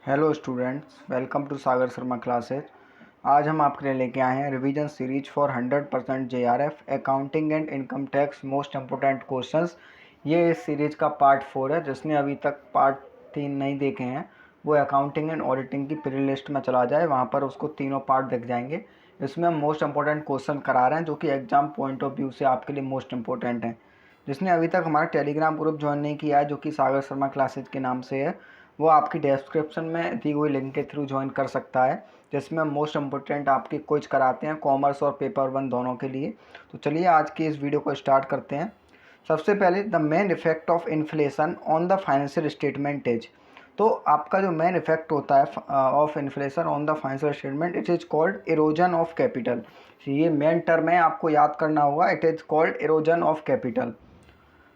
Hello students, welcome to Sagar Sharma classes. आज हम आपके लिए लेके आए हैं revision series for 100% JRF accounting and income tax most important questions. ये इस सीरीज का पार्ट 4 है। जिसने अभी तक पार्ट 3 नहीं देखे हैं वो अकाउंटिंग एंड ऑडिटिंग की प्ले लिस्ट में चला जाए, वहाँ पर उसको तीनों पार्ट दिख जाएंगे। इसमें हम मोस्ट इम्पोर्टेंट क्वेश्चन करा रहे हैं जो कि एग्जाम पॉइंट ऑफ व्यू से आपके लिए मोस्ट इम्पोर्टेंट हैं। जिसने अभी तक हमारा टेलीग्राम ग्रुप ज्वाइन नहीं किया है जो कि सागर शर्मा क्लासेज के नाम से है, वो आपकी डिस्क्रिप्शन में दी हुई लिंक के थ्रू ज्वाइन कर सकता है, जिसमें मोस्ट इम्पोर्टेंट आपके क्विज कराते हैं कॉमर्स और पेपर 1 दोनों के लिए। तो चलिए आज की इस वीडियो को स्टार्ट करते हैं। सबसे पहले the main effect of inflation on the financial statement is. तो आपका जो मेन इफेक्ट होता है of inflation on the financial statement, it is called erosion of capital. ये मेन टर्म है, आपको याद करना होगा। It is called erosion of capital.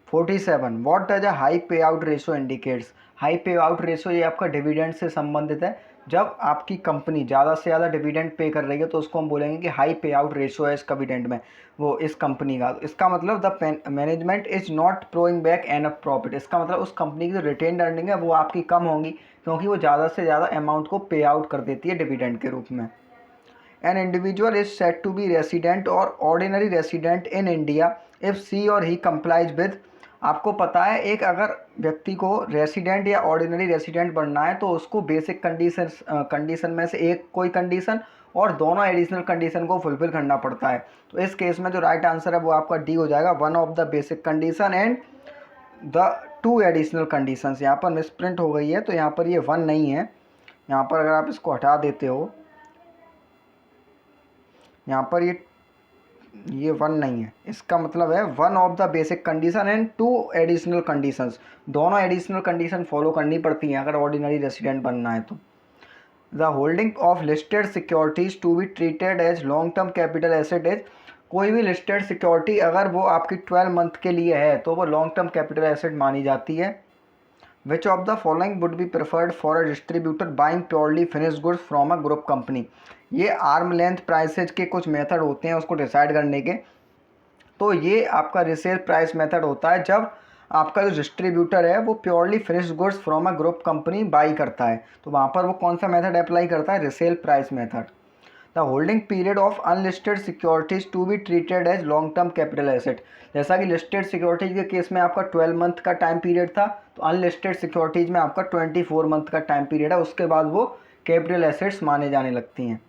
47 what does a high पे आउट रेशो इंडिकेट्स। हाई पे आउट रेशो ये आपका डिविडेंड से संबंधित है। जब आपकी कंपनी ज़्यादा से ज़्यादा डिविडेंड पे कर रही है तो उसको हम बोलेंगे कि हाई पे आउट रेशो है इस डिविडेंड में, वो इस कंपनी का। इसका मतलब the management is not ploughing back enough profit. इसका मतलब उस कंपनी की जो रिटेन अर्निंग है वो आपकी कम होंगी क्योंकि वो ज़्यादा से ज़्यादा अमाउंट को पे आउट कर देती है डिविडेंड के रूप में। An individual is said to be resident or ordinary resident in India if she or he complies with। आपको पता है एक अगर व्यक्ति को रेसिडेंट या ऑर्डिनरी रेसिडेंट बनना है तो उसको बेसिक कंडीशन में से एक कोई कंडीशन और दोनों एडिशनल कंडीशन को फुलफिल करना पड़ता है। तो इस केस में जो राइट आंसर है वो आपका डी हो जाएगा, one of the basic condition and the two additional conditions. यहाँ पर मिसप्रिंट हो गई है तो यहाँ पर ये वन नहीं है। यहाँ पर अगर आप इसको हटा देते हो, यहाँ पर ये वन नहीं है, इसका मतलब है one of the basic condition and two additional conditions. दोनों एडिशनल कंडीशन फॉलो करनी पड़ती हैं अगर ऑर्डिनरी रेसिडेंट बनना है तो। The holding of listed securities to be treated as long term capital asset is. कोई भी लिस्टेड सिक्योरिटी अगर वो आपकी 12 मंथ के लिए है तो वो लॉन्ग टर्म कैपिटल एसेट मानी जाती है। विच of the following would be preferred for a distributor buying purely finished goods from a group company. ये आर्म लेंथ प्राइसेज के कुछ मेथड होते हैं उसको डिसाइड करने के। तो ये आपका रिसेल प्राइस मेथड होता है जब आपका जो डिस्ट्रीब्यूटर है वो purely finished goods from a group accompany by करता है, तो वहाँ पर वो कौन सा मेथड अप्लाई करता है, resale price method. The holding period of unlisted securities to be treated as long term capital asset. जैसा कि लिस्टेड सिक्योरिटीज के केस में आपका 12 मंथ का टाइम पीरियड था, तो अनलिस्टेड सिक्योरिटीज में आपका 24 मंथ का टाइम पीरियड है, उसके बाद वो कैपिटल एसेट्स माने जाने लगती हैं।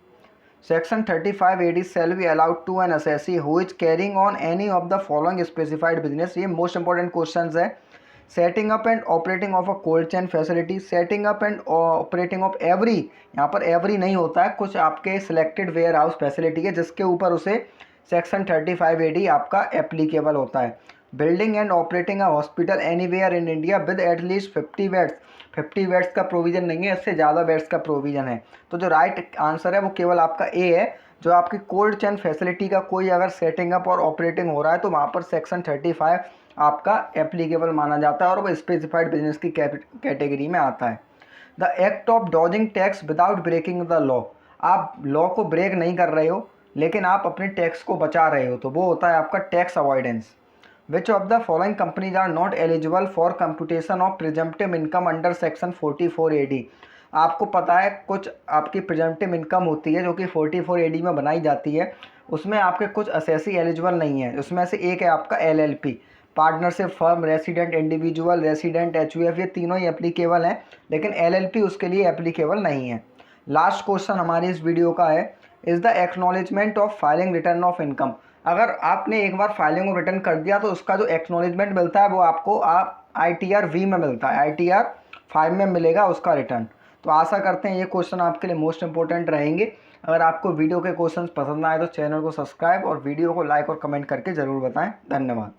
Section 35 AD shall be allowed to an assessee who is carrying on any of the following specified business। ये मोस्ट इंपॉर्टेंट क्वेश्चन है। Setting up and operating of a cold chain facility, setting up and operating of every, यहाँ पर every नहीं होता है, कुछ आपके selected ware house facility है जिसके ऊपर उसे सेक्शन 35 AD आपका एप्लीकेबल होता है। Building and operating a hospital anywhere in India with at least 50 beds. 50 beds का प्रोविज़न नहीं है, इससे ज़्यादा बेड्स का प्रोविज़न है। तो जो राइट आंसर है वो केवल आपका ए है। जो आपकी कोल्ड चेन फैसिलिटी का कोई अगर सेटिंग अप और ऑपरेटिंग हो रहा है तो वहाँ पर सेक्शन 35 आपका एप्लीकेबल माना जाता है और वो स्पेसिफाइड बिजनेस की कैटेगरी में आता है। The act of dodging tax without breaking the law. आप लॉ को ब्रेक नहीं कर रहे हो लेकिन आप अपने टैक्स को बचा रहे हो, तो वो होता है आपका tax avoidance. Which of the following companies are not eligible for computation of presumptive income under section 44 AD। आपको पता है कुछ आपकी प्रिजम्पटिव इनकम होती है जो कि 44 AD में बनाई जाती है, उसमें आपके कुछ असेसी एलिजिबल नहीं है। उसमें से एक है आपका LLP, partnership firm, resident individual, resident HUF, ये तीनों ही एप्लीकेबल हैं लेकिन LLP उसके लिए एप्लीकेबल नहीं है। लास्ट क्वेश्चन हमारी इस वीडियो का है, is the acknowledgement of filing return of income. अगर आपने एक बार फाइलिंग और रिटर्न कर दिया तो उसका जो एक्नॉलेजमेंट मिलता है वो आपको ITR V में मिलता है, ITR 5 में मिलेगा उसका रिटर्न। तो आशा करते हैं ये क्वेश्चन आपके लिए मोस्ट इंपॉर्टेंट रहेंगे। अगर आपको वीडियो के क्वेश्चंस पसंद आए तो चैनल को सब्सक्राइब और वीडियो को लाइक और कमेंट करके ज़रूर बताएं। धन्यवाद।